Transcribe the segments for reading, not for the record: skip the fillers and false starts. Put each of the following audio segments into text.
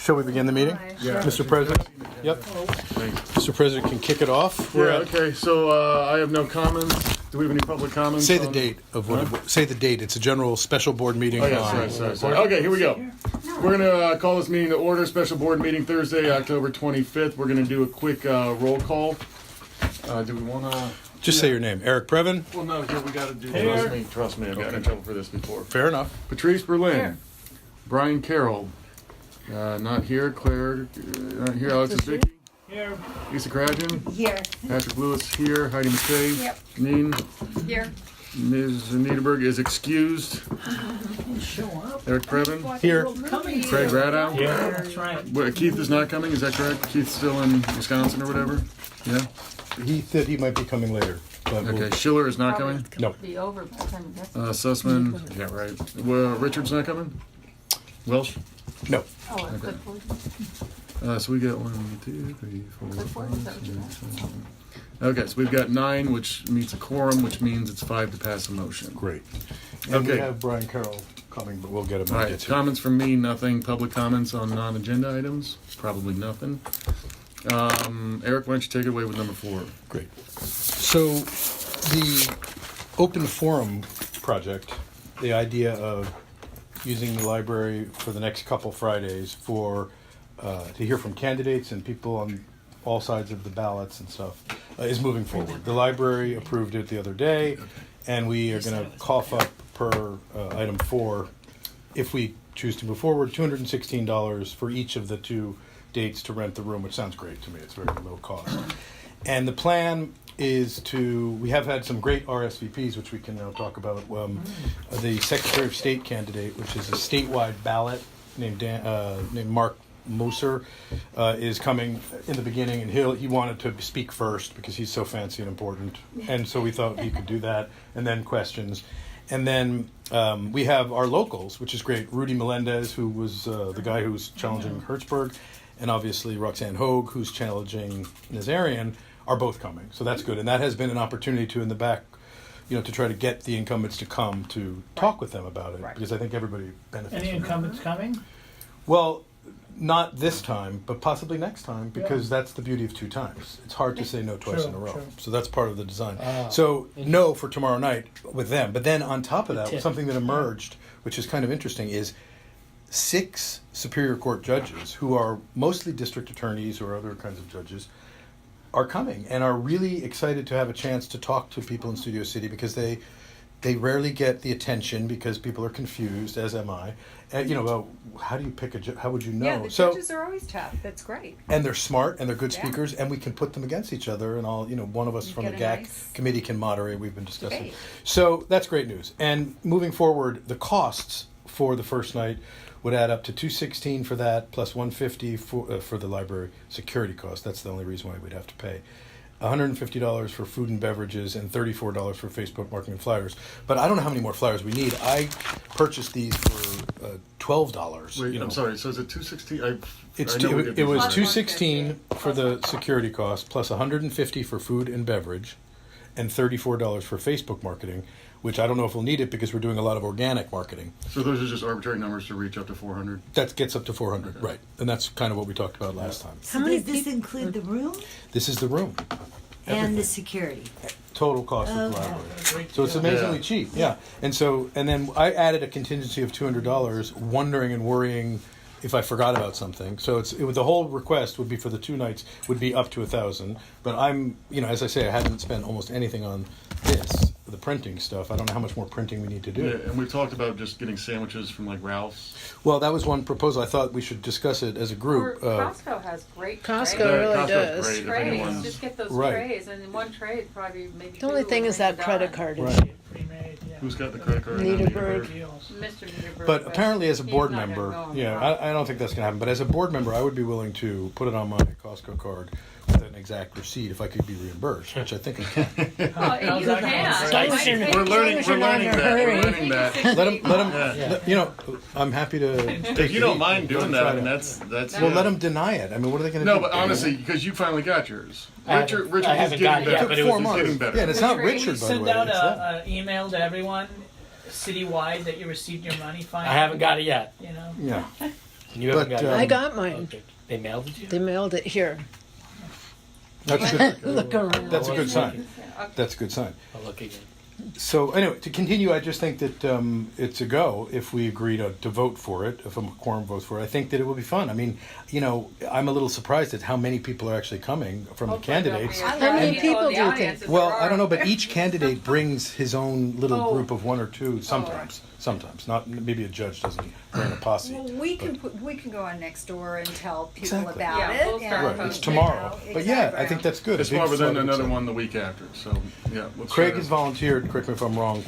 Shall we begin the meeting? Yeah. Mr. President? Yep. Mr. President can kick it off. Okay, so I have no comments. Do we have any public comments? Say the date of what. Say the date. It's a general special board meeting. Oh, yeah, sorry. Okay, here we go. We're going to call this meeting to order. Special board meeting Thursday, October 25th. We're going to do a quick roll call. Do we want to... Just say your name. Eric Previn. Well, no, here we got to do... Trust me, I've gotten in trouble for this before. Fair enough. Patrice Berlin. Here. Brian Carroll. Not here. Claire, not here. Alex Vicky. Here. Lisa Cradgen. Here. Patrick Lewis here. Heidi McKay. Yep. Neen. Here. Ms. Niederberg is excused. Show up. Eric Previn. Here. Craig Radow. Yeah, that's right. Wait, Keith is not coming, is that correct? Keith's still in Wisconsin or whatever? Yeah? He said he might be coming later. But Okay, Schiller is not coming? No. Be over by the time it gets Sussman, yeah, right. Well, Richard's not coming? Welsh? No. Oh, Okay. Clipboard. So we got 1, 2, 3, 4, Clipboard, 5, is that what you 6, 7. Okay, so we've got 9, which meets a quorum, which means it's 5 to pass a motion. Great. And we Okay. have Brian Carroll coming, but we'll get him All when we right, get to comments from me, nothing. Public comments on non-agenda items? Probably nothing. Eric, why don't you take it away with number 4? Great. So the open forum project, the idea of using the library for the next couple Fridays for to hear from candidates and people on all sides of the ballots and stuff is moving forward. The library approved it the other day, and we are going to cough up per item 4, if we choose to move forward, $216 for each of the 2 dates to rent the room, which sounds great to me. It's very low cost. And the plan is we have had some great RSVPs, which we can now talk about. The Secretary of State candidate, which is a statewide ballot, named Mark Moser, is coming in the beginning, and he wanted to speak first because he's so fancy and important, and so we thought he could do that, and then questions. And then we have our locals, which is great. Rudy Melendez, who was the guy who was challenging Hertzberg, and obviously Roxanne Hogue, who's challenging Nazarian, are both coming. So that's good. And that has been an opportunity to, in the back, to try to get the incumbents to come to talk with them about it, because I think everybody benefits Any from it. incumbents coming? Well, not this time, but possibly next time, because that's the beauty of 2 times. It's hard to say no twice in a row. True. So that's part of the design. So no for tomorrow night with them. But then on top of that, something that emerged, which is kind of interesting, is 6 Superior Court judges, who are mostly district attorneys or other kinds of judges, are coming and are really excited to have a chance to talk to people in Studio City, because they rarely get the attention because people are confused, as am I. About how do you pick how would you know? Yeah, the judges are always tough. That's great. And they're smart and they're good speakers, and we can put them against each other, and one of us from the GAC committee can moderate. We've been discussing. Debate. So that's great news. And moving forward, the costs for the first night would add up to $216 for that, plus $150 for the library security cost. That's the only reason why we'd have to pay. $150 for food and beverages, and $34 for Facebook marketing and flyers. But I don't know how many more flyers we need. I purchased these for $12. Wait, I'm sorry, so is it $216? It was $216 for the security cost, plus $150 for food and beverage, and $34 for Facebook marketing, which I don't know if we'll need it because we're doing a lot of organic marketing. So those are just arbitrary numbers to reach up to 400? That gets up to 400, right. And that's kind of what we talked about last time. So does this include the room This is the room. and the security? Total cost of the Okay. library. So it's amazingly cheap, yeah. And then I added a contingency of $200, wondering and worrying if I forgot about something. So the whole request would be for the 2 nights would be up to $1,000. But I'm, as I say, I haven't spent almost anything on this, the printing stuff. I don't know how much more printing we need to do. Yeah, and we've talked about just getting sandwiches from like Ralph's. Well, that was one proposal. I thought we should discuss it as a group. Costco has great Costco trays. really Costco's does. great if Trays. anyone's... Just get those Right. trays, and in one tray, probably maybe The only 2 thing will is that make it credit done. card Right. issue. Pre-made, yeah. Who's got the credit card? Niederberg. Deals. Mr. Niederberg, But apparently, as a he's board not gonna member, go on yeah, the I don't think that's going to happen. But as a board member, I would be willing to put it on my Costco card with an exact receipt if I could be reimbursed, which I think I can. Oh, you that can. We're learning that. Let them. I'm happy to. If you don't mind doing that, I mean, that's. Well, let them deny it. I mean, what are they going to do? No, but honestly, because you finally got yours. I Richard haven't is gotten getting it yet, better. but It it took 4 was months. getting better. Yeah, and it's not Which Richard, by the Send way. out It's that. an email to everyone citywide that you received your money. Fine. I haven't got it yet. You know. Yeah. And you haven't But, got I got mine. Okay. They mailed it to you? They mailed it here. That's good. Look around. That's a good sign. That's a good sign. I'll look again. So anyway, to continue, I just think that it's a go if we agree to vote for it, if a quorum votes for it. I think that it will be fun. I mean, you know, I'm a little surprised at how many people are actually coming from the candidates. How many people do you think? Well, I don't know, but each candidate brings his own little Oh. group of one or two sometimes. Sometimes. Not maybe a judge doesn't bring a posse. Well, we can go on next door and tell people Exactly. about Yeah, it. we'll start and, Right, it's posting. tomorrow. you know, But yeah, I exactly. think that's good. It's A big tomorrow, but then flood of another excitement. one the week after. So yeah, let's Craig try has to- volunteered, correct me if I'm wrong,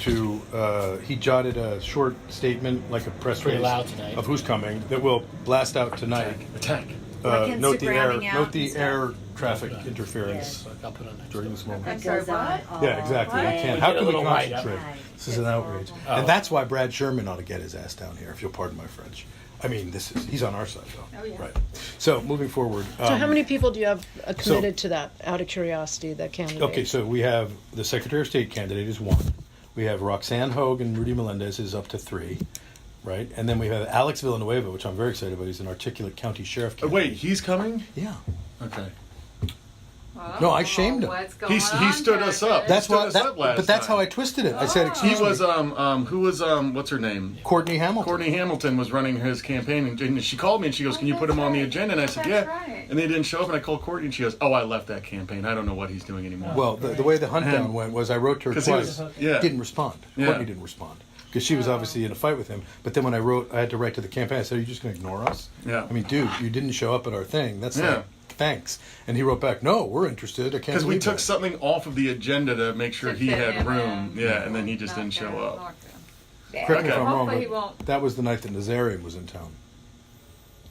he jotted a short statement, like a press Pretty release loud tonight. of who's coming, that we'll blast out tonight. attack. Like Note the air, Instagramming out note the and stuff. air traffic interference So I'll put on next during door. this moment. That sorry, goes on what? all Yeah, exactly. We day. can't. We How get a can we little light up. concentrate? Right. This is an outrage, Oh. and that's why Brad Sherman ought to get his ass down here, if you'll pardon my French. I mean, he's on our side though. Oh, yeah. Right. So moving forward. So how many people do you have committed to that, out of curiosity, that candidate? Okay, so we have the Secretary of State candidate is 1. We have Roxanne Hogue and Rudy Melendez is up to 3, right? And then we have Alex Villanueva, which I'm very excited about. He's an articulate county sheriff candidate. Wait, he's coming? Yeah. Okay. Well, No, I shamed him. What's going He on, stood us up. Patrick? That's stood why. us up last But that's how time. I twisted it. I said, Oh. excuse He was me, who was what's her name? Courtney Hamilton. Courtney Hamilton was running his campaign, and she called me and she goes, "Can you put him on the agenda?" And I said, That's "Yeah." right. And they didn't show up, and I called Courtney, and she goes, "Oh, I left that campaign. I don't know what he's doing anymore." Well, the way the hunt down And- went was I wrote to her 'Cause he twice. was- yeah. Didn't respond. Yeah. Courtney didn't respond. Because she was obviously in a fight with him. But then when I had to write to the campaign, I said, "Are you just going to ignore us?" Yeah. I mean, dude, you didn't show up at our thing. That's Yeah. like, thanks. And he wrote back, "No, we're interested. I can't Because we believe took that." something off of the agenda to make sure To he fit had him room. in. Yeah, and then he just Not didn't show good, up. not good. Correct me if Okay. I'm wrong, Hopefully he but won't. that was the night that Nazarian was in town.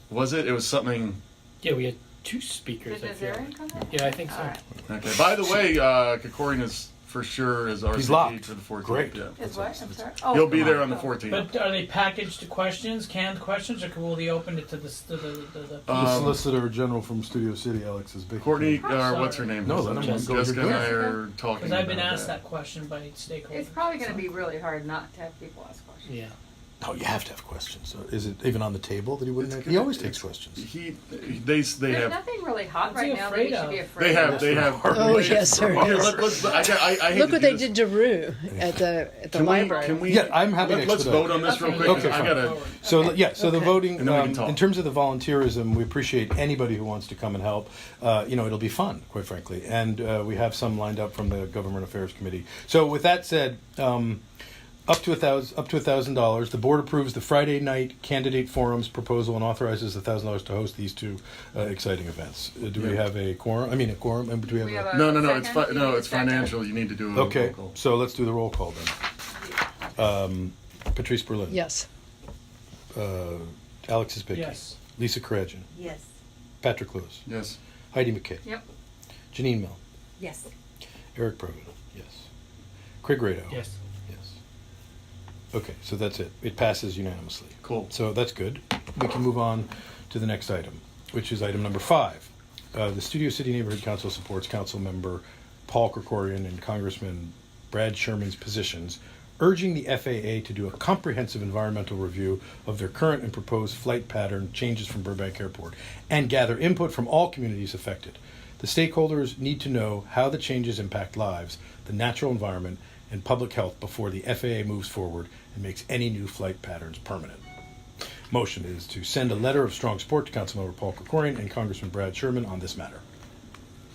Was it? It was something. Yeah, we had 2 speakers. Did I feel. Nazarian come in? Yeah, I think so. All right. Okay. By the way, Kokorian is for sure is RCP locked. for the 14th. Great. Yeah. Is what? I'm sorry. He'll be come there on the Oh. 14th. But are they packaged questions, canned questions, or will they open it to the The Um, Solicitor General from Studio City, Alex, is big. Courtney, sorry. what's her name? No, let him Jessica, go. Jessica You're and I good. are talking Because I've been about asked that question by stakeholders. It's probably going to be really hard not to have people ask questions. Yeah. No, you have to have questions. So is it even on the table that he wouldn't? It's He always gonna- takes questions. They There's have nothing really hot What's he right now that we afraid should be of? afraid they of. have Oh, yes, there Here, is. let's I hate Look to what do they this. did to Rue at the Can library. Can we? Yeah, I'm happy to Let's expedite. vote on this real quick. Okay, I fine. gotta. So yeah, so the Okay. voting And then we can talk. in terms of the volunteerism, we appreciate anybody who wants to come and help. It'll be fun, quite frankly, and we have some lined up from the Government Affairs Committee. So with that said, up to $1,000. The board approves the Friday night candidate forums proposal and authorizes $1,000 to host these 2 exciting events. Do we Yeah. have a quorum? I mean, a quorum. And do we have We a? have a No, it's second? no, You it's need a second? financial. You need to do a Okay, roll call. so let's do the roll call then. Patrice Berlin. Yes. Alexis Bickey. Yes. Lisa Karajan. Yes. Patrick Lewis. Yes. Heidi McKay. Yep. Janine Mill. Yes. Eric Proven. Yes. Craig Rado. Yes. Yes. Okay, so that's it. It passes unanimously. Cool. So that's good. We can move on to the next item, which is item number 5. The Studio City Neighborhood Council supports Council Member Paul Krikorian and Congressman Brad Sherman's positions, urging the FAA to do a comprehensive environmental review of their current and proposed flight pattern changes from Burbank Airport and gather input from all communities affected. The stakeholders need to know how the changes impact lives, the natural environment, and public health before the FAA moves forward and makes any new flight patterns permanent. Motion is to send a letter of strong support to Councilmember Paul Krikorian and Congressman Brad Sherman on this matter.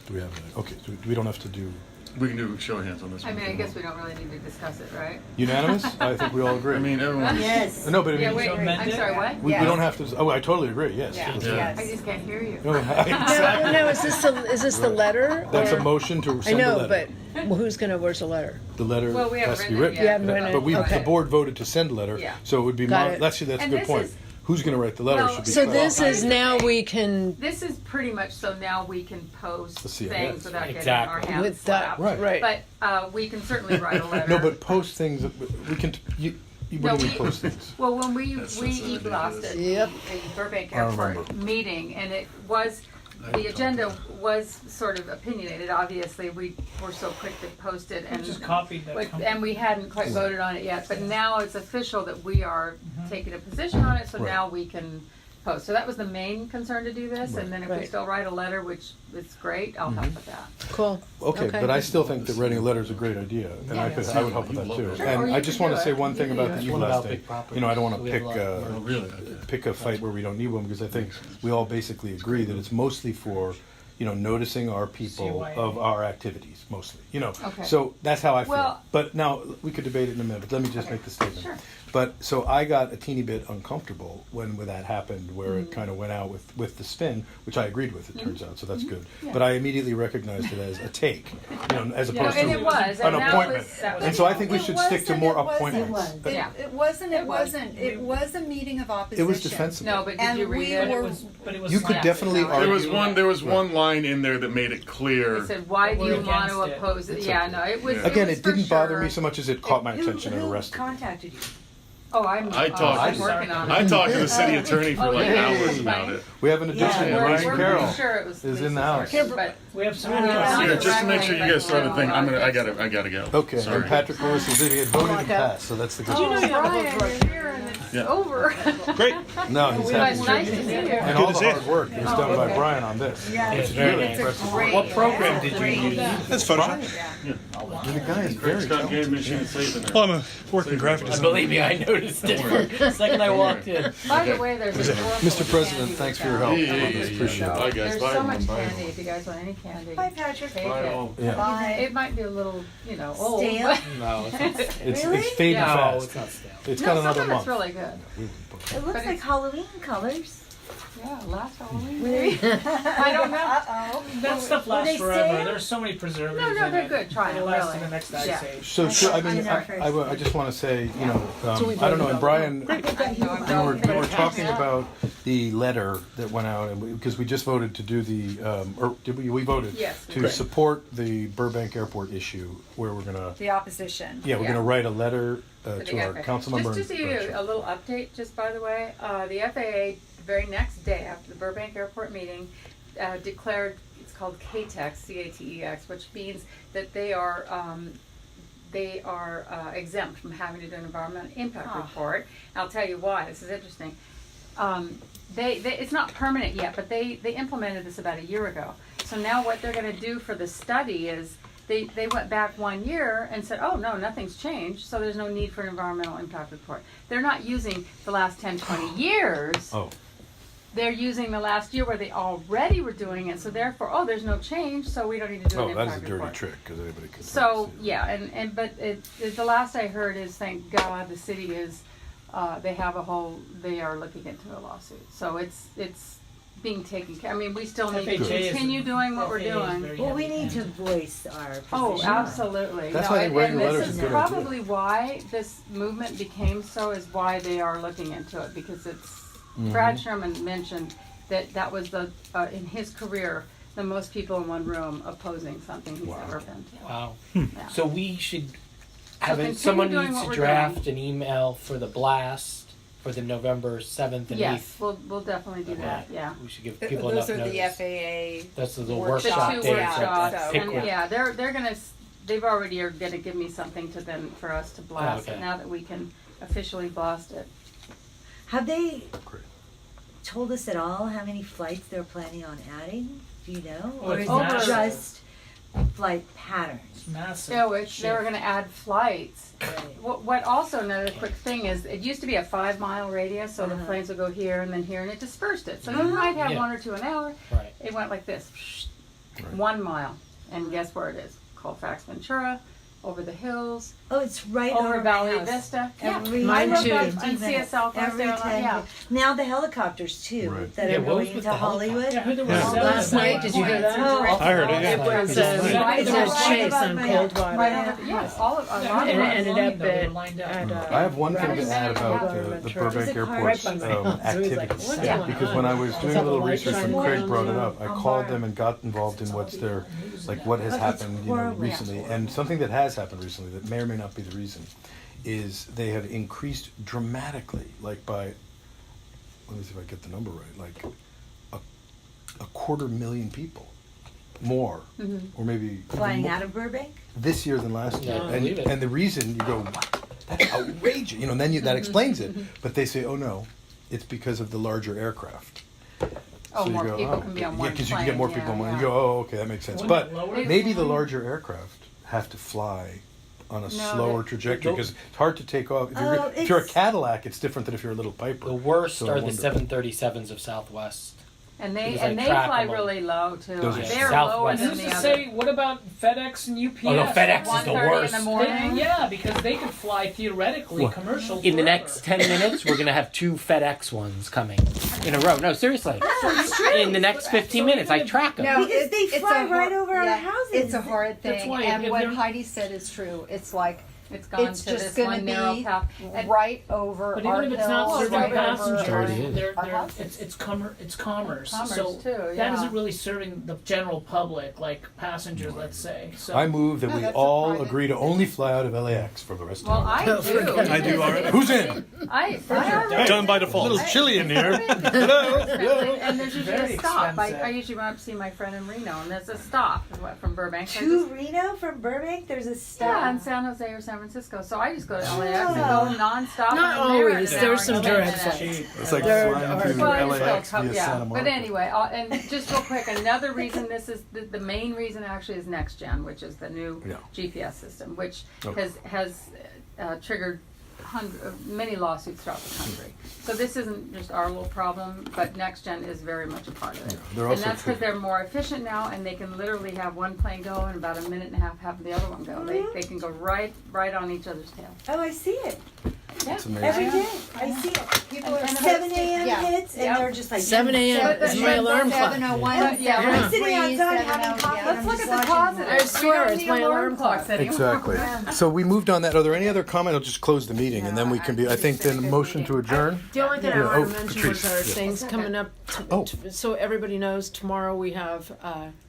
Do we have okay, so we don't have to do We can do a show of hands on this I one. mean, I guess we don't really need to discuss it, right? unanimous? I think we all agree. I mean, everyone. Yes. No, but I mean, Yeah, wait, So amend I'm it? sorry, what? we Yes. don't have to. Oh, I totally agree. Yes. Yeah. Let's Yeah. do it. I just can't hear you. No, No, is this the letter? That's or- a motion to I send know, a letter. but where's the letter? The letter Well, we haven't has to be written it written. yet. You haven't written it? But Okay. the board voted to send a letter, Yeah. so it would be Got it. actually that's a And good this point. is- Who's going to write the letter Well, should be So clear. this is now we can, This is pretty much so now we can post The CIS. things without getting Exactly. our hands with that, slapped. Right. right. But we can certainly write a letter. No, but post things. We can. You No, what do you we- mean post things? Well, when we That's e-blasted the Yep. Burbank I remember. Airport meeting, and it was, the agenda was sort of opinionated, obviously, we were so quick to post it, We and, just copied that. and we hadn't quite voted on it yet, but now it's official that we are taking a position on it, so Right. now we can post. So that was the main concern to do this, and then if we Right. still write a letter, which is great, I'll help with that. Cool. Okay, but I still think that writing a letter is a great idea, and I would help with that too. Sure, or And you I just can want do to say it. one thing about the It's one about e-blasting. big properties. You know, I don't want So to we have a lot more. Really? pick a fight where we don't need one, because I think we all basically agree that it's mostly for, you know, noticing our people CYA. of our activities, mostly, you know. Okay. So that's how I feel. Well- But now, we could debate it in a minute, but let me just make the statement. Sure. But, so I got a teeny bit uncomfortable when that happened, where Mm-hmm. it kind of went out with the spin, which I agreed with, it turns out, so that's good. Yeah. But I immediately recognized it as a take, you know, as No, opposed and to it was, an and that appointment. was, that was. And so I think we It should stick to wasn't, more it wasn't. appointments. It Yeah. It wasn't, It was. it was a meeting of opposition. It was defensible. No, but did And you read we it? were- But it was You could slanted. definitely No, argue- There was one line in there that made it clear. It said, why do We're you want to against it. oppose it? It's Yeah, okay. no, it was. Yeah. Again, was it for didn't bother me sure. so much as it caught my Who- attention and who arrested me. contacted you? Oh, I'm talked- working on it. I talked to the city attorney for Oh, like yeah. hours about it. We have an addition, Yeah, We're Brian we're Carroll. pretty sure it was is in the Lisa's house. work, but We have some. Not Here, just to make sure you guys directly, saw the thing, but I gotta go. Okay, Sorry. and Patrick Lewis is leaving it voted and passed, so that's the good you know news. you have a whole Brian, drug- you're here and it's Yeah. over. Great. No, he's But happy. it's nice to see you. And all the hard work was done by okay. Brian on this. Yeah, It's very it's a impressive. great. What program did you great- use? That's Photoshop. Yeah. And the guy is very Greg's got talented. game machine safe in there. Well, I'm a working graphic designer. Believe me, I noticed it the second I walked in. By the way, there's a drawer full Mr. of President, candy thanks we for your found. help Yeah, on yeah, this. yeah, Appreciate yeah. it. Bye, guys. There's Bye, so everyone. much Bye. candy if you guys want any candy. Bye, Patrick. Take Bye, it. all. Yeah, Bye. It might be a little, old. Stale? but- No, it's not stale. it's Really? fading Yeah. No, fast. it's not stale. It's got No, another some of it's month. really good. It looks But like it's- Halloween colors. Yeah, last Halloween. maybe. I don't know. Uh-oh. That stuff Were they lasts forever. stale? There's so many preservatives. No, in they're it. good. Try It'll them, last really. to the next ice Yeah. age. So, sure, I mean, I'm our first. I just want to say, you know, So we I don't know, voted and on Brian, I know, I'm we done. were talking about the letter that went out, and because we just voted to do the, or did we voted Yes, we to did. support the Burbank Airport issue, where we're gonna, The opposition. yeah, we're Yeah. gonna write a letter For the to our FAA. council member. Just to give you a little update, just by the way, the FAA, the very next day after the Burbank Airport meeting, declared, it's called KTEX, C-A-T-E-X, which means that they are exempt from having to do an environmental impact Ah. report. I'll tell you why, this is interesting. It's not permanent yet, but they implemented this about a year ago. So now what they're gonna do for the study is, they went back 1 year and said, oh, no, nothing's changed, so there's no need for an environmental impact report. They're not using the last 10, 20 years. Oh, They're using the last year where they already were doing it, so therefore, oh, there's no change, so we don't need to do an oh, that impact is a dirty report. trick, because anybody can. So, yeah, but the last I heard is, thank God, the city is, they are looking into a lawsuit. So it's being taken care, I mean, we still need to FHA is- continue doing what we're FAA is doing. very Well, we heavy need to handed. voice our position. Oh, absolutely. That's No, why I think writing and a letter this is is a good idea. probably why this movement became so, is why they are looking into it, because it's, Brad Sherman mentioned that was in his career, the most people in one room opposing something he's Wow. ever been to. Wow. Yeah. So we should have continue someone doing needs what to we're draft an email for the blast for the November 7th and Yes, 8th. we'll definitely do that, yeah. We should give people Those enough are the notice. FAA. That's the The workshop two dates. workshops, so- Pick and one. yeah, they're gonna, they've already are gonna give me something to then, for us to blast it, okay. now that we can officially blast it. Have they Great. told us at all how many flights they're planning on adding? Do you know? Oh, Or it's is massive. it just flight patterns? It's massive. So they were shift. gonna add flights. Right. What also, another quick thing is, it used to be a 5-mile radius, so the Uh-huh. planes would go here and then here, and it dispersed it. So you Uh-huh. might have Yeah. 1 or 2 an hour. Right. It went like this, Right. 1 mile. And guess where it is? Colfax, Ventura, over the hills, Oh, it's right over over Valley my house. Vista. Yeah, Every Mine I too. lived on 15 minutes. Southwest Every Airlines, 10 yeah. minutes. Now the helicopters too, Right. that Yeah, are what was going with into the helicopter? Hollywood. Yeah, who Well, was Last night, did you hear that? I heard it, yeah. It was Right it over- was Chase right on over Coldwater. Right over, yes, all of, a lot of And it them. ended Flying, up though, they at, were lined up. at I have one thing to Right. add about the Ventura. Burbank Is it Airport's right by my house? So he's like, activities. "What's going Because on?" when I was doing a little research and Lights Craig shining brought it on up, I the called bar. them and got involved in what's their, like what has But it's happened, you know, horrible. recently. And something that has happened recently that may or may not be the reason is they have increased dramatically, like by, let me see if I get the number right, like a 250,000 people more, or maybe Flying more, out of Burbank? this year than last year. Yeah, I and, believe it. and the reason you go, what? That's outrageous. You know, and then that explains it. But they say, oh no, it's because of the larger aircraft. Oh, So you more go, people can be on one because you can get plane, more yeah, people on one. yeah. You go, oh, okay, that makes sense. Wouldn't But it lower maybe the the- larger aircraft have to fly on a No, slower they- trajectory because it's hard to take off. If you're a Cadillac, it's different than if you're a little Piper. The worst So I are the wonder- 737s of Southwest. And they Because I and they track fly them all. really low too. Those are They're Southwest. lower than Who's the to other. say, what about FedEx and UPS? Oh, no, FedEx is the 1:30 worst. in the morning. Yeah, because they could fly theoretically What? commercial. In the forever. next 10 minutes, we're going to have 2 FedEx ones coming in a row. No, seriously. In the next 15 minutes, I track them. No, Because they fly right over our houses. It's a hard That's thing, why and if what they're- Heidi said is true. It's like It's gone it's to just this gonna one narrow be path. And right over But our even if it's not hills, serving right Already passengers, is. they're, our they're, houses. it's commerce. Commerce So too, that yeah. isn't really serving the general public, like passengers, let's say. So I move that No, we that's a all private agree to only fly out of LAX for the rest well, of the I time. do. I do already. Who's in? I already Done by A little default. chilly in here. Hello. Hello. And there's usually Very a stop. expensive. I usually went up to see my friend in Reno, and there's a stop from Burbank. So I To just- Reno from Burbank, there's a stop. yeah, in San Jose or San Francisco. So I just go to LAX and go nonstop. Not and I'm there in always. an There's hour some and 20 direct minutes. flights. It's like There flying are- through Well, I just LAX go, via yeah. Santa Monica. But anyway, and just real quick, another reason this is the main reason actually is Next Gen, which is the new Yeah. GPS system, which Okay. has triggered many lawsuits throughout the country. So this isn't just our little problem, but Next Gen is very much a part of it. they're And also that's because true. they're more efficient now, and they can literally have one plane go and about a minute and a half have the other one go. They can go right on each other's tail. Oh, I see it. Yeah. It's amazing. Every day. I see it. People are 7 a.m. Yeah. hits, and Yep. they're just like 7 a.m. is my alarm clock. 7:01, Yeah. I'm sitting outside having coffee. Let's look at the positive. I swear, We don't it's need my alarm clock. anymore. Exactly. So we moved on that. Are there any other comment? I'll just close the meeting and then we can be, I think, then a motion to adjourn. The only thing Yeah. I Oh, want to mention was Patrice, our yes. things coming up. Oh. So everybody knows tomorrow we have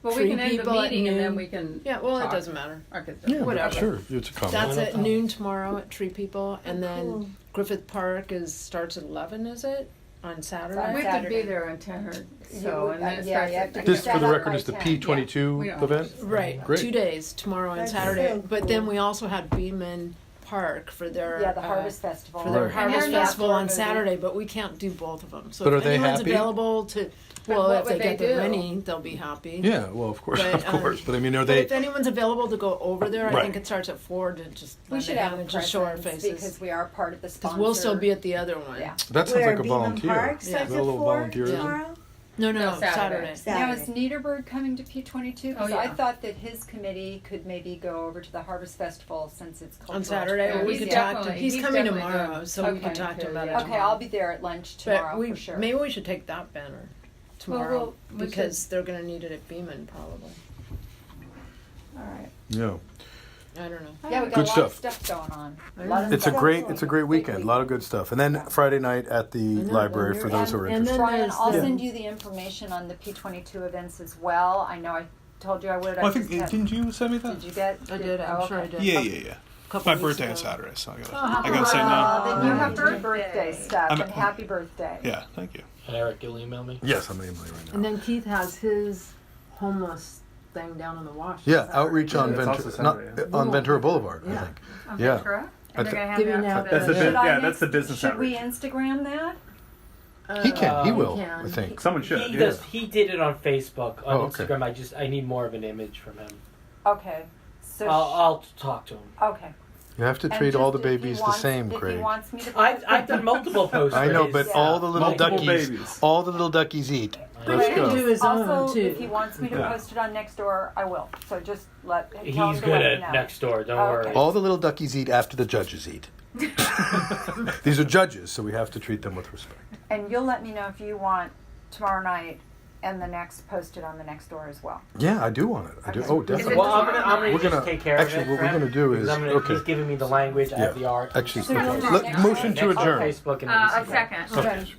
Well, Tree we can end the People at meeting and then noon. we can. Yeah, well, talk. it doesn't matter. Okay. Yeah, Whatever. sure. It's a comment. That's at noon tomorrow at Tree People, and then cool. Griffith Park starts at 11. Is it on Saturday? We have to be Saturday. there in 10 or so, would- and then it yeah, starts you at have to nine. be This, for the Set up record, by is the 10. P22 We don't- event? Right, Great. 2 days, tomorrow and That's Saturday. so But then cool. we also had Beeman Park for their Yeah, the Harvest Festival. for their Right. Harvest And they're not Festival for on movie. Saturday, but we can't do both of them. So But if are they anyone's happy? available to, But well, what if they would get they the do? money, they'll be happy. Yeah, well, of course, But, of course. But I mean, are But they? if anyone's available to go over there, I Right. think it starts at 4 to just We let should it have down a and just show our presence faces. because we are part of the Because sponsor. we'll still be at the other one. Yeah. That sounds Where, like a Beeman volunteer. Park starts A at little 4 volunteer. tomorrow? No, No, Saturday. Now, is Saturday. Niederberg coming to P22? Because Oh, I yeah. thought that his committee could maybe go over to the Harvest Festival since it's cultural. On Saturday, Yeah, well, we he's could talk to definitely- He's he's coming definitely tomorrow, good. so we Okay, can talk to him about it yeah. Okay, tomorrow. I'll be there at lunch tomorrow But we for sure. maybe we should take that banner tomorrow we because they're going to need it at Beeman probably. All right. Yeah. I don't know. Yeah, we got Good a lot of stuff. stuff going on. A lot of It's a stuff. great weekend. A lot of good stuff. And then Friday night at the know, library well, for those who are and interested. then Brian, there's I'll the- send you the information on the P22 events as well. I know I told you I would. Well, I think just had- didn't you send me that? Did you get? I did. I'm sure I did. Yeah. Couple My weeks birthday ago. on Saturday, so I gotta happy say no. Then you have Happy birthday stuff I'm- and happy birthday. Yeah, thank you. And Eric, you'll email me? Yes, I'm emailing right now. And then Keith has his homeless thing down in the wash. Yeah, outreach on Yeah, it's also Ventura, Saturday, on Ventura Boulevard, I Yeah. think. On Yeah. Ventura? I And they're thi- gonna hand Giving out out to That's the. the Should I yeah, next- that's the business Should we outreach. Instagram that? He can. He Uh, will. he can. I think. Someone should. He Yeah. does. He did it on Facebook. On Oh, okay. Instagram, I need more of an image from him. Okay. So I'll talk to him. okay. You have to And treat all the just if he babies the wants- same, If he Craig. wants me to. I've done multiple posts. I for know, his, but Yeah. all the little Multiple duckies, babies. all the little duckies eat. I Let's He know. can do go. his own Also, too. if he wants me to Yeah. post it on Nextdoor, I will. So just tell him He's to let good me at know. next door. Don't Okay. worry. All the little duckies eat after the judges eat. These are judges, so we have to treat them with respect. And you'll let me know if you want tomorrow night and the next posted on the Nextdoor as well. Yeah, I do want it. I do. Okay. Oh, Is it definitely. Well, I'm tomorrow gonna We're just gonna- take care actually, of it. what for we're him, gonna do because is- I'm gonna, okay. He's giving me the language. I have the art. Actually, So okay. you'll do Let, next motion to Next on adjourn. Facebook and A Instagram. second. Okay.